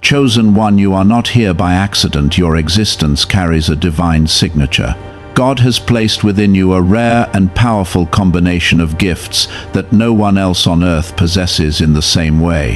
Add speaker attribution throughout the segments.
Speaker 1: Chosen one, you are not here by accident. Your existence carries a divine signature. God has placed within you a rare and powerful combination of gifts that no one else on earth possesses in the same way.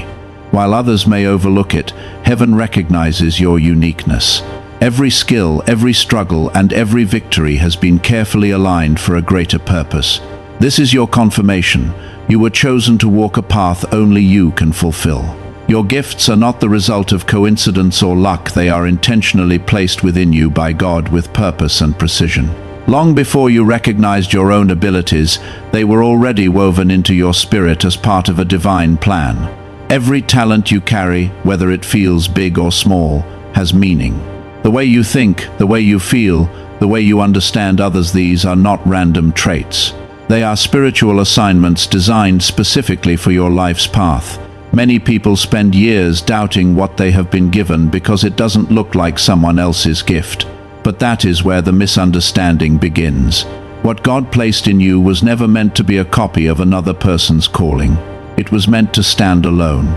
Speaker 1: While others may overlook it, heaven recognizes your uniqueness. Every skill, every struggle, and every victory has been carefully aligned for a greater purpose. This is your confirmation. You were chosen to walk a path only you can fulfill. Your gifts are not the result of coincidence or luck. They are intentionally placed within you by God with purpose and precision. Long before you recognized your own abilities, they were already woven into your spirit as part of a divine plan. Every talent you carry, whether it feels big or small, has meaning. The way you think, the way you feel, the way you understand others, these are not random traits. They are spiritual assignments designed specifically for your life's path. Many people spend years doubting what they have been given because it doesn't look like someone else's gift. But that is where the misunderstanding begins. What God placed in you was never meant to be a copy of another person's calling. It was meant to stand alone.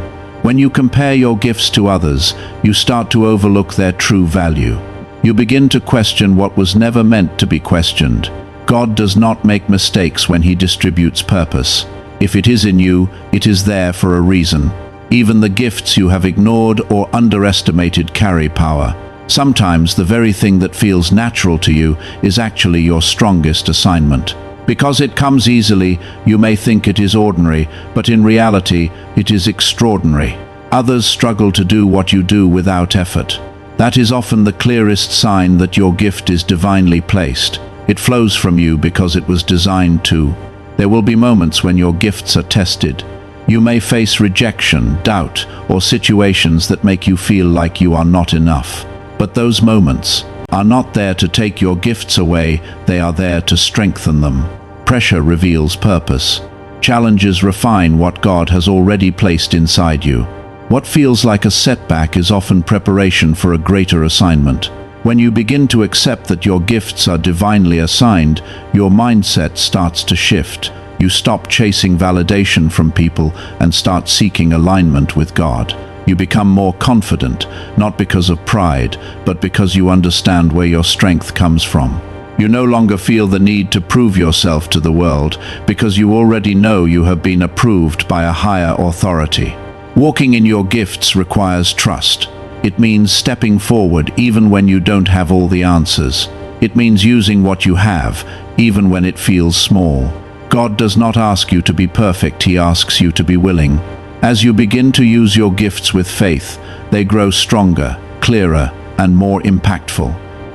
Speaker 1: When you compare your gifts to others, you start to overlook their true value. You begin to question what was never meant to be questioned. God does not make mistakes when He distributes purpose. If it is in you, it is there for a reason. Even the gifts you have ignored or underestimated carry power. Sometimes the very thing that feels natural to you is actually your strongest assignment. Because it comes easily, you may think it is ordinary, but in reality, it is extraordinary. Others struggle to do what you do without effort. That is often the clearest sign that your gift is divinely placed. It flows from you because it was designed to. There will be moments when your gifts are tested. You may face rejection, doubt, or situations that make you feel like you are not enough. But those moments are not there to take your gifts away, they are there to strengthen them. Pressure reveals purpose. Challenges refine what God has already placed inside you. What feels like a setback is often preparation for a greater assignment. When you begin to accept that your gifts are divinely assigned, your mindset starts to shift. You stop chasing validation from people and start seeking alignment with God. You become more confident, not because of pride, but because you understand where your strength comes from. You no longer feel the need to prove yourself to the world because you already know you have been approved by a higher authority. Walking in your gifts requires trust. It means stepping forward even when you don't have all the answers. It means using what you have, even when it feels small. God does not ask you to be perfect, He asks you to be willing. As you begin to use your gifts with faith, they grow stronger, clearer, and more impactful.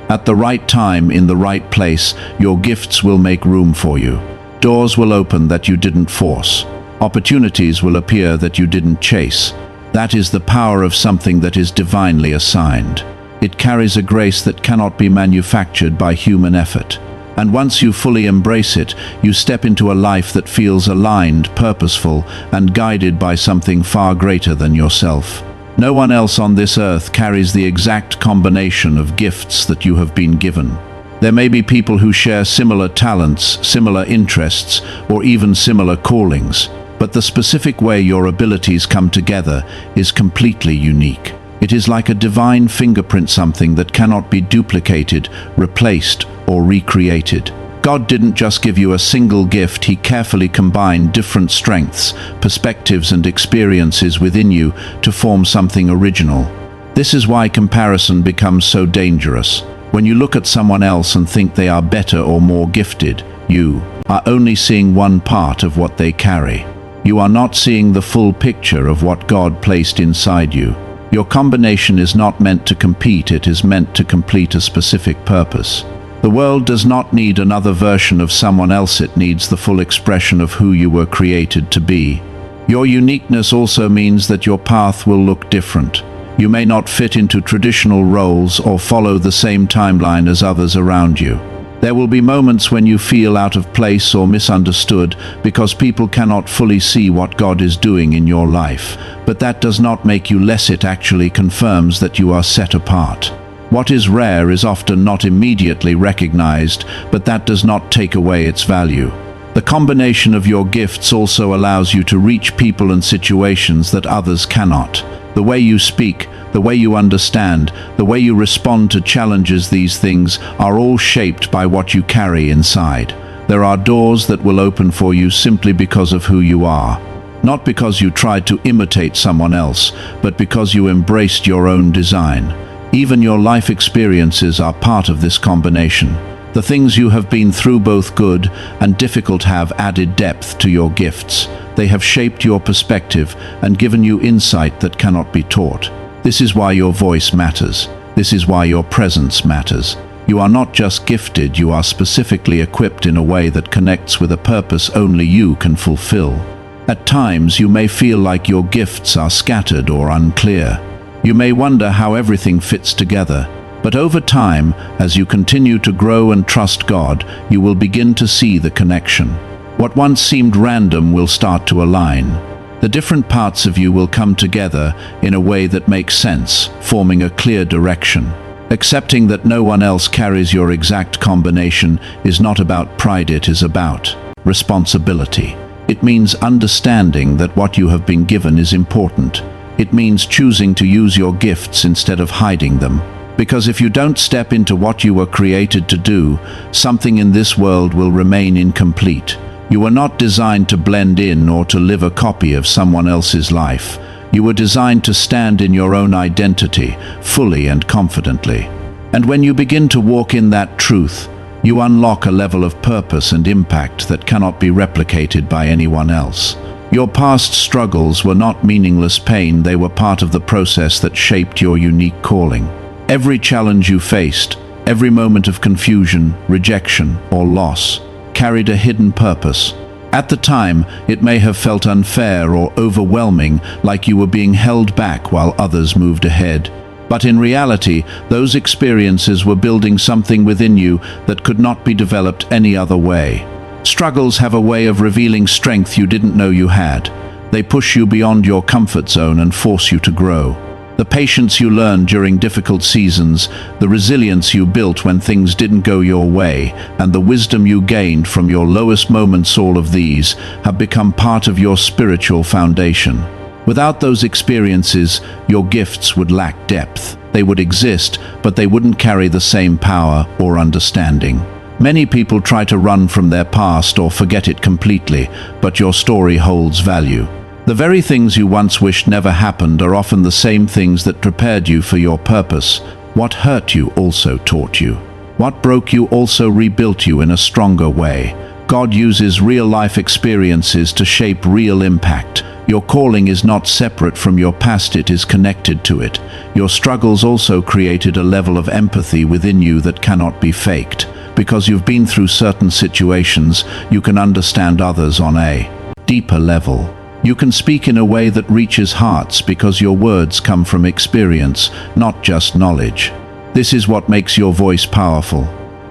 Speaker 1: At the right time, in the right place, your gifts will make room for you. Doors will open that you didn't force. Opportunities will appear that you didn't chase. That is the power of something that is divinely assigned. It carries a grace that cannot be manufactured by human effort. And once you fully embrace it, you step into a life that feels aligned, purposeful, and guided by something far greater than yourself. No one else on this earth carries the exact combination of gifts that you have been given. There may be people who share similar talents, similar interests, or even similar callings, but the specific way your abilities come together is completely unique. It is like a divine fingerprint, something that cannot be duplicated, replaced, or recreated. God didn't just give you a single gift, He carefully combined different strengths, perspectives, and experiences within you to form something original. This is why comparison becomes so dangerous. When you look at someone else and think they are better or more gifted, you are only seeing one part of what they carry. You are not seeing the full picture of what God placed inside you. Your combination is not meant to compete, it is meant to complete a specific purpose. The world does not need another version of someone else, it needs the full expression of who you were created to be. Your uniqueness also means that your path will look different. You may not fit into traditional roles or follow the same timeline as others around you. There will be moments when you feel out of place or misunderstood because people cannot fully see what God is doing in your life. But that does not make you less, it actually confirms that you are set apart. What is rare is often not immediately recognized, but that does not take away its value. The combination of your gifts also allows you to reach people and situations that others cannot. The way you speak, the way you understand, the way you respond to challenges, these things are all shaped by what you carry inside. There are doors that will open for you simply because of who you are. Not because you tried to imitate someone else, but because you embraced your own design. Even your life experiences are part of this combination. The things you have been through, both good and difficult, have added depth to your gifts. They have shaped your perspective and given you insight that cannot be taught. This is why your voice matters. This is why your presence matters. You are not just gifted, you are specifically equipped in a way that connects with a purpose only you can fulfill. At times, you may feel like your gifts are scattered or unclear. You may wonder how everything fits together. But over time, as you continue to grow and trust God, you will begin to see the connection. What once seemed random will start to align. The different parts of you will come together in a way that makes sense, forming a clear direction. Accepting that no one else carries your exact combination is not about pride, it is about responsibility. It means understanding that what you have been given is important. It means choosing to use your gifts instead of hiding them. Because if you don't step into what you were created to do, something in this world will remain incomplete. You were not designed to blend in or to live a copy of someone else's life. You were designed to stand in your own identity, fully and confidently. And when you begin to walk in that truth, you unlock a level of purpose and impact that cannot be replicated by anyone else. Your past struggles were not meaningless pain, they were part of the process that shaped your unique calling. Every challenge you faced, every moment of confusion, rejection, or loss, carried a hidden purpose. At the time, it may have felt unfair or overwhelming, like you were being held back while others moved ahead. But in reality, those experiences were building something within you that could not be developed any other way. Struggles have a way of revealing strength you didn't know you had. They push you beyond your comfort zone and force you to grow. The patience you learned during difficult seasons, the resilience you built when things didn't go your way, and the wisdom you gained from your lowest moments, all of these have become part of your spiritual foundation. Without those experiences, your gifts would lack depth. They would exist, but they wouldn't carry the same power or understanding. Many people try to run from their past or forget it completely, but your story holds value. The very things you once wished never happened are often the same things that prepared you for your purpose. What hurt you also taught you. What broke you also rebuilt you in a stronger way. God uses real-life experiences to shape real impact. Your calling is not separate from your past, it is connected to it. Your struggles also created a level of empathy within you that cannot be faked. Because you've been through certain situations, you can understand others on a deeper level. You can speak in a way that reaches hearts because your words come from experience, not just knowledge. This is what makes your voice powerful.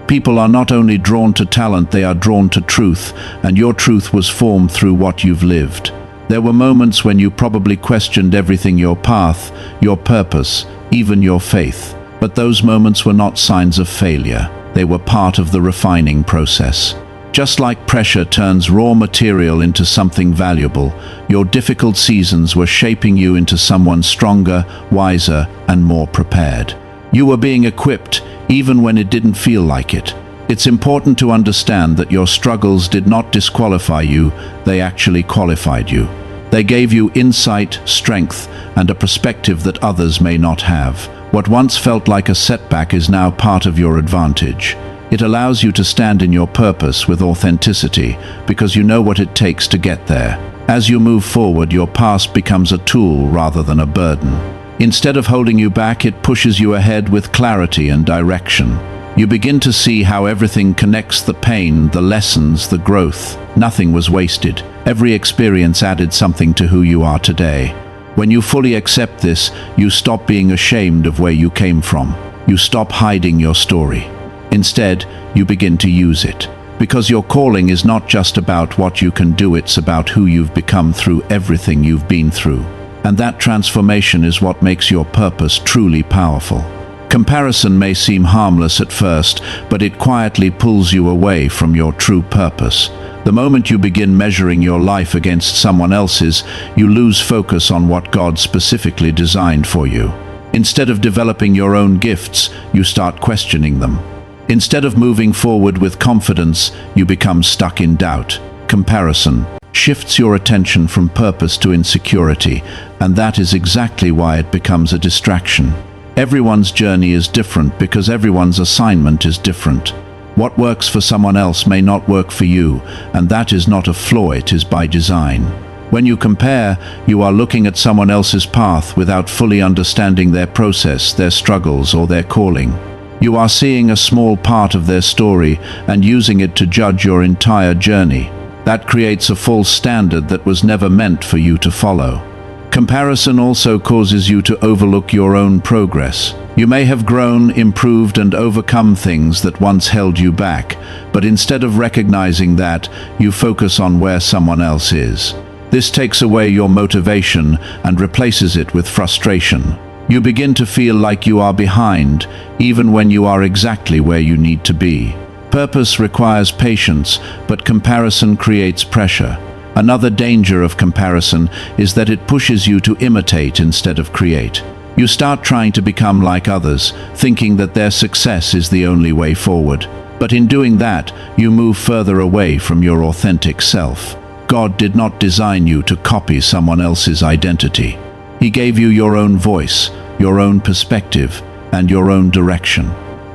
Speaker 1: People are not only drawn to talent, they are drawn to truth, and your truth was formed through what you've lived. There were moments when you probably questioned everything, your path, your purpose, even your faith. But those moments were not signs of failure. They were part of the refining process. Just like pressure turns raw material into something valuable, your difficult seasons were shaping you into someone stronger, wiser, and more prepared. You were being equipped, even when it didn't feel like it. It's important to understand that your struggles did not disqualify you, they actually qualified you. They gave you insight, strength, and a perspective that others may not have. What once felt like a setback is now part of your advantage. It allows you to stand in your purpose with authenticity because you know what it takes to get there. As you move forward, your past becomes a tool rather than a burden. Instead of holding you back, it pushes you ahead with clarity and direction. You begin to see how everything connects: the pain, the lessons, the growth. Nothing was wasted. Every experience added something to who you are today. When you fully accept this, you stop being ashamed of where you came from. You stop hiding your story. Instead, you begin to use it. Because your calling is not just about what you can do, it's about who you've become through everything you've been through. And that transformation is what makes your purpose truly powerful. Comparison may seem harmless at first, but it quietly pulls you away from your true purpose. The moment you begin measuring your life against someone else's, you lose focus on what God specifically designed for you. Instead of developing your own gifts, you start questioning them. Instead of moving forward with confidence, you become stuck in doubt. Comparison shifts your attention from purpose to insecurity, and that is exactly why it becomes a distraction. Everyone's journey is different because everyone's assignment is different. What works for someone else may not work for you, and that is not a flaw, it is by design. When you compare, you are looking at someone else's path without fully understanding their process, their struggles, or their calling. You are seeing a small part of their story and using it to judge your entire journey. That creates a false standard that was never meant for you to follow. Comparison also causes you to overlook your own progress. You may have grown, improved, and overcome things that once held you back, but instead of recognizing that, you focus on where someone else is. This takes away your motivation and replaces it with frustration. You begin to feel like you are behind, even when you are exactly where you need to be. Purpose requires patience, but comparison creates pressure. Another danger of comparison is that it pushes you to imitate instead of create. You start trying to become like others, thinking that their success is the only way forward. But in doing that, you move further away from your authentic self. God did not design you to copy someone else's identity. He gave you your own voice, your own perspective, and your own direction.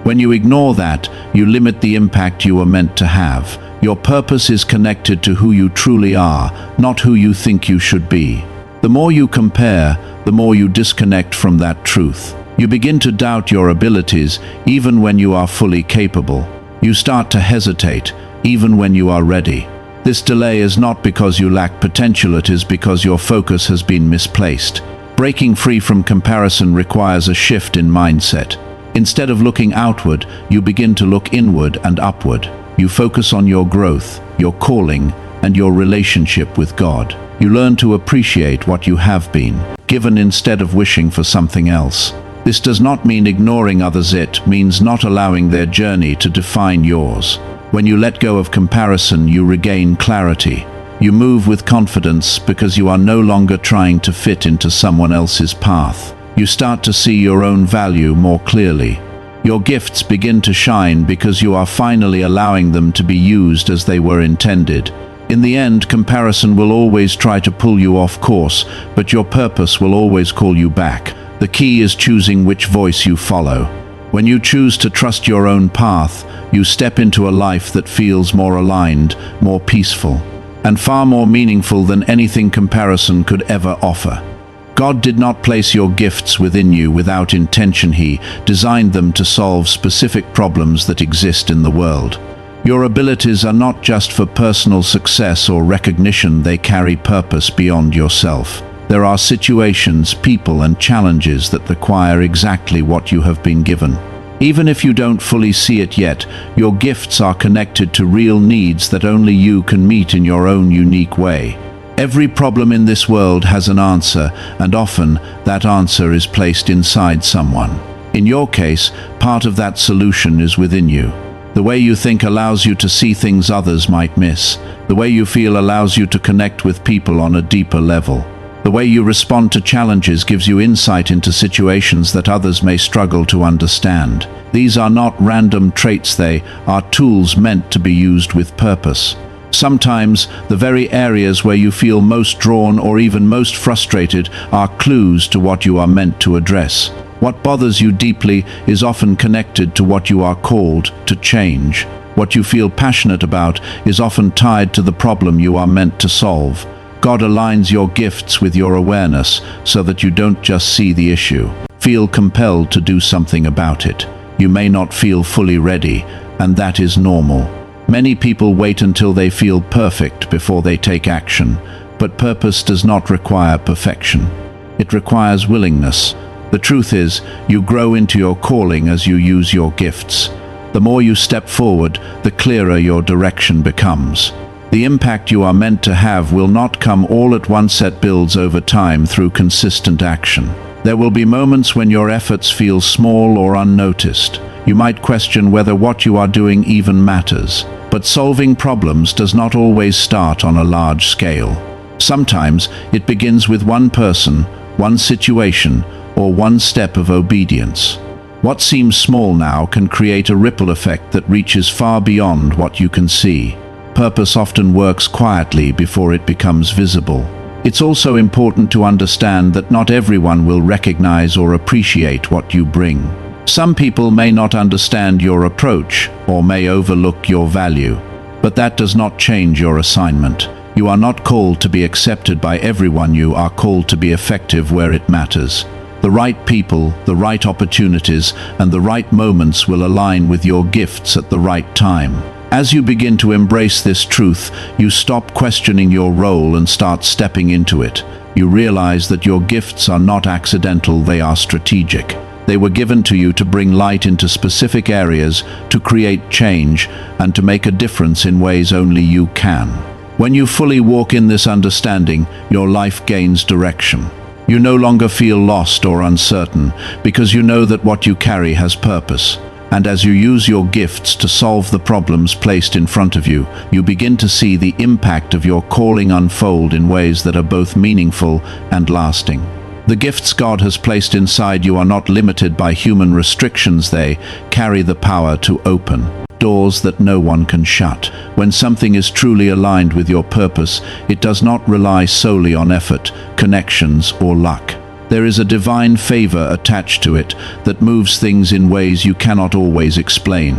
Speaker 1: When you ignore that, you limit the impact you are meant to have. Your purpose is connected to who you truly are, not who you think you should be. The more you compare, the more you disconnect from that truth. You begin to doubt your abilities, even when you are fully capable. You start to hesitate, even when you are ready. This delay is not because you lack potential, it is because your focus has been misplaced. Breaking free from comparison requires a shift in mindset. Instead of looking outward, you begin to look inward and upward. You focus on your growth, your calling, and your relationship with God. You learn to appreciate what you have been given instead of wishing for something else. This does not mean ignoring others, it means not allowing their journey to define yours. When you let go of comparison, you regain clarity. You move with confidence because you are no longer trying to fit into someone else's path. You start to see your own value more clearly. Your gifts begin to shine because you are finally allowing them to be used as they were intended. In the end, comparison will always try to pull you off course, but your purpose will always call you back. The key is choosing which voice you follow. When you choose to trust your own path, you step into a life that feels more aligned, more peaceful, and far more meaningful than anything comparison could ever offer. God did not place your gifts within you without intention. He designed them to solve specific problems that exist in the world. Your abilities are not just for personal success or recognition, they carry purpose beyond yourself. There are situations, people, and challenges that require exactly what you have been given. Even if you don't fully see it yet, your gifts are connected to real needs that only you can meet in your own unique way. Every problem in this world has an answer, and often that answer is placed inside someone. In your case, part of that solution is within you. The way you think allows you to see things others might miss. The way you feel allows you to connect with people on a deeper level. The way you respond to challenges gives you insight into situations that others may struggle to understand. These are not random traits, they are tools meant to be used with purpose. Sometimes, the very areas where you feel most drawn or even most frustrated are clues to what you are meant to address. What bothers you deeply is often connected to what you are called to change. What you feel passionate about is often tied to the problem you are meant to solve. God aligns your gifts with your awareness so that you don't just see the issue. Feel compelled to do something about it. You may not feel fully ready, and that is normal. Many people wait until they feel perfect before they take action, but purpose does not require perfection. It requires willingness. The truth is, you grow into your calling as you use your gifts. The more you step forward, the clearer your direction becomes. The impact you are meant to have will not come all at once, it builds over time through consistent action. There will be moments when your efforts feel small or unnoticed. You might question whether what you are doing even matters. But solving problems does not always start on a large scale. Sometimes it begins with one person, one situation, or one step of obedience. What seems small now can create a ripple effect that reaches far beyond what you can see. Purpose often works quietly before it becomes visible. It's also important to understand that not everyone will recognize or appreciate what you bring. Some people may not understand your approach or may overlook your value, but that does not change your assignment. You are not called to be accepted by everyone. You are called to be effective where it matters. The right people, the right opportunities, and the right moments will align with your gifts at the right time. As you begin to embrace this truth, you stop questioning your role and start stepping into it. You realize that your gifts are not accidental, they are strategic. They were given to you to bring light into specific areas, to create change, and to make a difference in ways only you can. When you fully walk in this understanding, your life gains direction. You no longer feel lost or uncertain, because you know that what you carry has purpose. And as you use your gifts to solve the problems placed in front of you, you begin to see the impact of your calling unfold in ways that are both meaningful and lasting. The gifts God has placed inside you are not limited by human restrictions. They carry the power to open doors that no one can shut. When something is truly aligned with your purpose, it does not rely solely on effort, connections, or luck. There is a divine favor attached to it that moves things in ways you cannot always explain.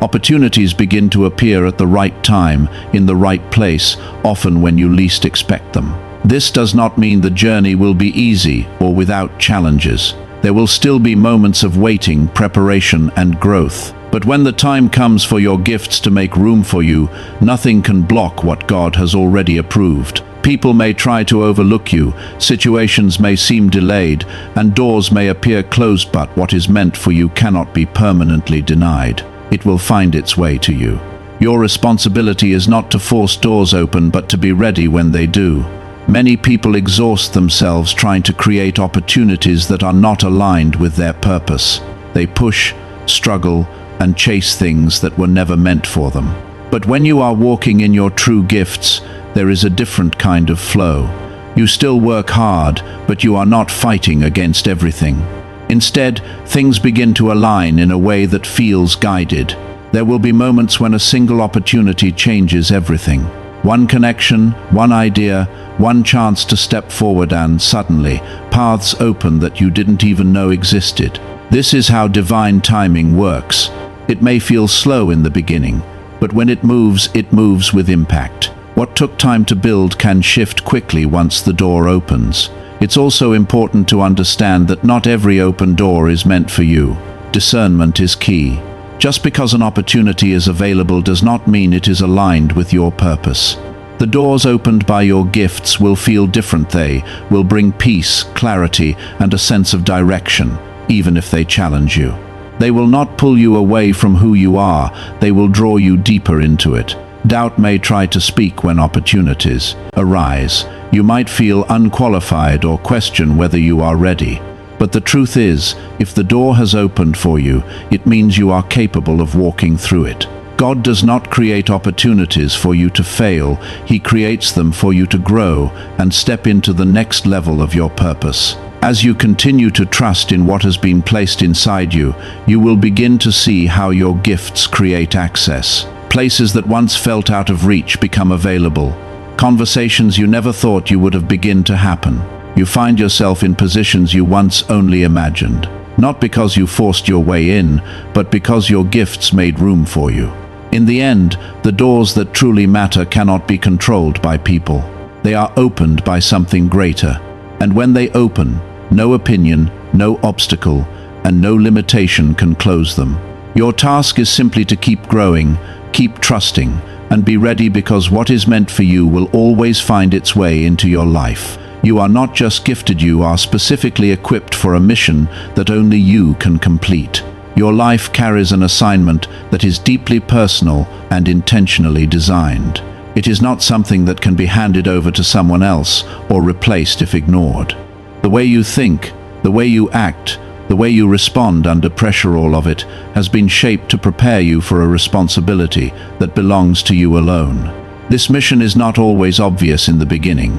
Speaker 1: Opportunities begin to appear at the right time, in the right place, often when you least expect them. This does not mean the journey will be easy or without challenges. There will still be moments of waiting, preparation, and growth. But when the time comes for your gifts to make room for you, nothing can block what God has already approved. People may try to overlook you, situations may seem delayed, and doors may appear closed, but what is meant for you cannot be permanently denied. It will find its way to you. Your responsibility is not to force doors open, but to be ready when they do. Many people exhaust themselves trying to create opportunities that are not aligned with their purpose. They push, struggle, and chase things that were never meant for them. But when you are walking in your true gifts, there is a different kind of flow. You still work hard, but you are not fighting against everything. Instead, things begin to align in a way that feels guided. There will be moments when a single opportunity changes everything. One connection, one idea, one chance to step forward, and suddenly, paths open that you didn't even know existed. This is how divine timing works. It may feel slow in the beginning, but when it moves with impact. What took time to build can shift quickly once the door opens. It's also important to understand that not every open door is meant for you. Discernment is key. Just because an opportunity is available does not mean it is aligned with your purpose. The doors opened by your gifts will feel different. They will bring peace, clarity, and a sense of direction, even if they challenge you. They will not pull you away from who you are. They will draw you deeper into it. Doubt may try to speak when opportunities arise. You might feel unqualified or question whether you are ready. But the truth is, if the door has opened for you, it means you are capable of walking through it. God does not create opportunities for you to fail. He creates them for you to grow and step into the next level of your purpose. As you continue to trust in what has been placed inside you, you will begin to see how your gifts create access. Places that once felt out of reach become available. Conversations you never thought you would have begin to happen. You find yourself in positions you once only imagined. Not because you forced your way in, but because your gifts made room for you. In the end, the doors that truly matter cannot be controlled by people. They are opened by something greater. And when they open, no opinion, no obstacle, and no limitation can close them. Your task is simply to keep growing, keep trusting, and be ready, because what is meant for you will always find its way into your life. You are not just gifted, you are specifically equipped for a mission that only you can complete. Your life carries an assignment that is deeply personal and intentionally designed. It is not something that can be handed over to someone else or replaced if ignored. The way you think, the way you act, The way you respond under pressure, all of it, has been shaped to prepare you for a responsibility that belongs to you alone. This mission is not always obvious in the beginning.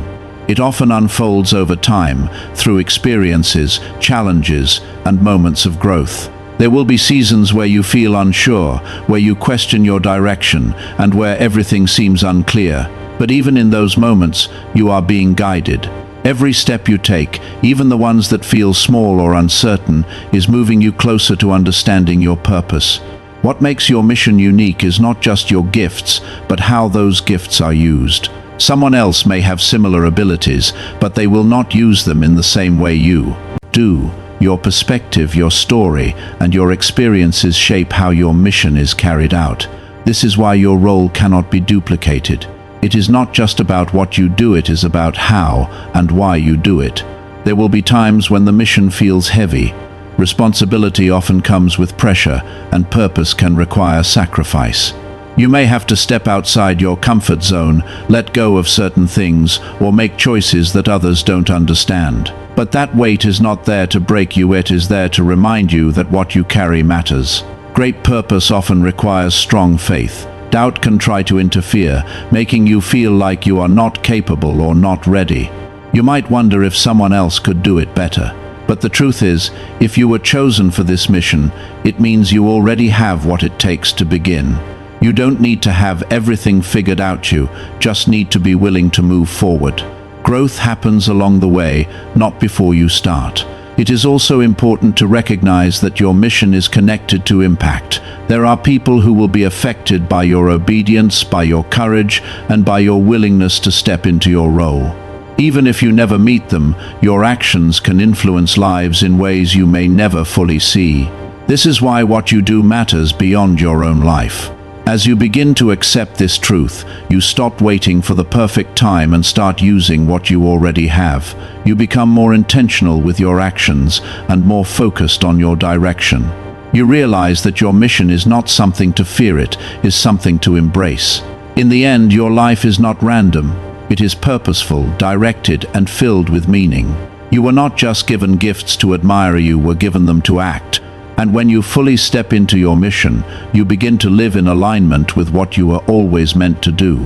Speaker 1: It often unfolds over time, through experiences, challenges, and moments of growth. There will be seasons where you feel unsure, where you question your direction, and where everything seems unclear. But even in those moments, you are being guided. Every step you take, even the ones that feel small or uncertain, is moving you closer to understanding your purpose. What makes your mission unique is not just your gifts, but how those gifts are used. Someone else may have similar abilities, but they will not use them in the same way you do. Your perspective, your story, and your experiences shape how your mission is carried out. This is why your role cannot be duplicated. It is not just about what you do, it is about how and why you do it. There will be times when the mission feels heavy. Responsibility often comes with pressure, and purpose can require sacrifice. You may have to step outside your comfort zone, let go of certain things, or make choices that others don't understand. But that weight is not there to break you, it is there to remind you that what you carry matters. Great purpose often requires strong faith. Doubt can try to interfere, making you feel like you are not capable or not ready. You might wonder if someone else could do it better. But the truth is, if you were chosen for this mission, it means you already have what it takes to begin. You don't need to have everything figured out, you just need to be willing to move forward. Growth happens along the way, not before you start. It is also important to recognize that your mission is connected to impact. There are people who will be affected by your obedience, by your courage, and by your willingness to step into your role. Even if you never meet them, your actions can influence lives in ways you may never fully see. This is why what you do matters beyond your own life. As you begin to accept this truth, you stop waiting for the perfect time and start using what you already have. You become more intentional with your actions and more focused on your direction. You realize that your mission is not something to fear, it is something to embrace. In the end, your life is not random. It is purposeful, directed, and filled with meaning. You were not just given gifts to admire, you were given them to act. And when you fully step into your mission, you begin to live in alignment with what you were always meant to do.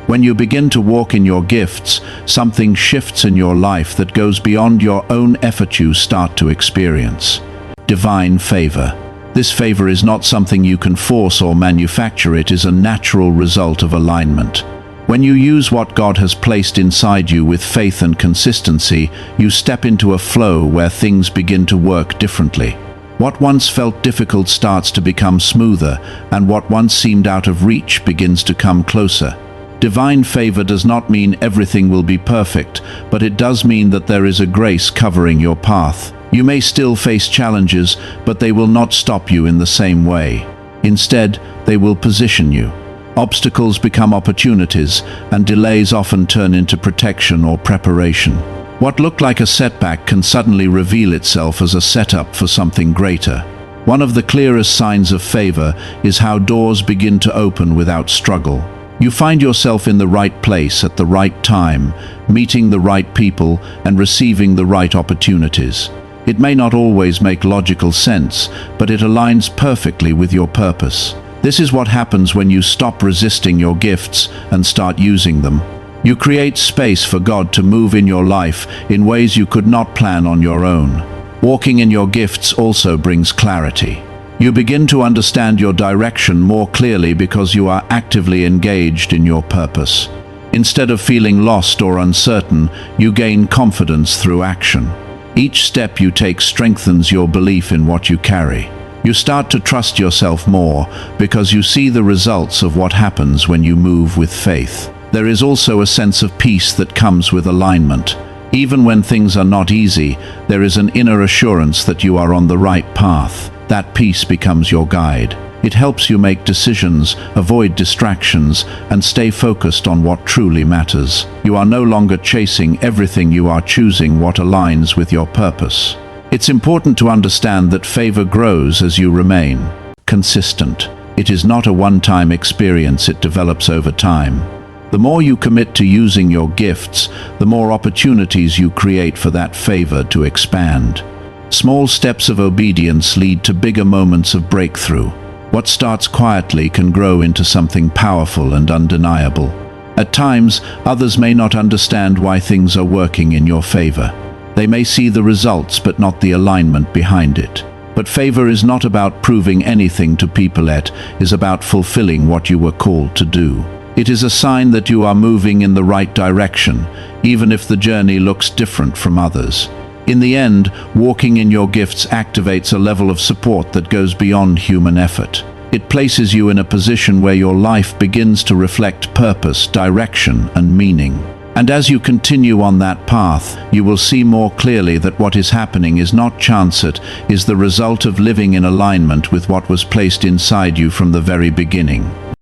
Speaker 1: When you begin to walk in your gifts, something shifts in your life that goes beyond your own effort. You start to experience divine favor. This favor is not something you can force or manufacture, it is a natural result of alignment. When you use what God has placed inside you with faith and consistency, you step into a flow where things begin to work differently. What once felt difficult starts to become smoother, and what once seemed out of reach begins to come closer. Divine favor does not mean everything will be perfect, but it does mean that there is a grace covering your path. You may still face challenges, but they will not stop you in the same way. Instead, they will position you. Obstacles become opportunities, and delays often turn into protection or preparation. What looked like a setback can suddenly reveal itself as a setup for something greater. One of the clearest signs of favor is how doors begin to open without struggle. You find yourself in the right place at the right time, meeting the right people and receiving the right opportunities. It may not always make logical sense, but it aligns perfectly with your purpose. This is what happens when you stop resisting your gifts and start using them. You create space for God to move in your life in ways you could not plan on your own. Walking in your gifts also brings clarity. You begin to understand your direction more clearly because you are actively engaged in your purpose. Instead of feeling lost or uncertain, you gain confidence through action. Each step you take strengthens your belief in what you carry. You start to trust yourself more because you see the results of what happens when you move with faith. There is also a sense of peace that comes with alignment. Even when things are not easy, there is an inner assurance that you are on the right path. That peace becomes your guide. It helps you make decisions, avoid distractions, and stay focused on what truly matters. You are no longer chasing everything, you are choosing what aligns with your purpose. It's important to understand that favor grows as you remain consistent. It is not a one-time experience, it develops over time. The more you commit to using your gifts, the more opportunities you create for that favor to expand. Small steps of obedience lead to bigger moments of breakthrough. What starts quietly can grow into something powerful and undeniable. At times, others may not understand why things are working in your favor. They may see the results but not the alignment behind it. But favor is not about proving anything to people, it is about fulfilling what you were called to do. It is a sign that you are moving in the right direction, even if the journey looks different from others. In the end, walking in your gifts activates a level of support that goes beyond human effort. It places you in a position where your life begins to reflect purpose, direction, and meaning. And as you continue on that path, you will see more clearly that what is happening is not chance, it is the result of living in alignment with what was placed inside you from the very beginning.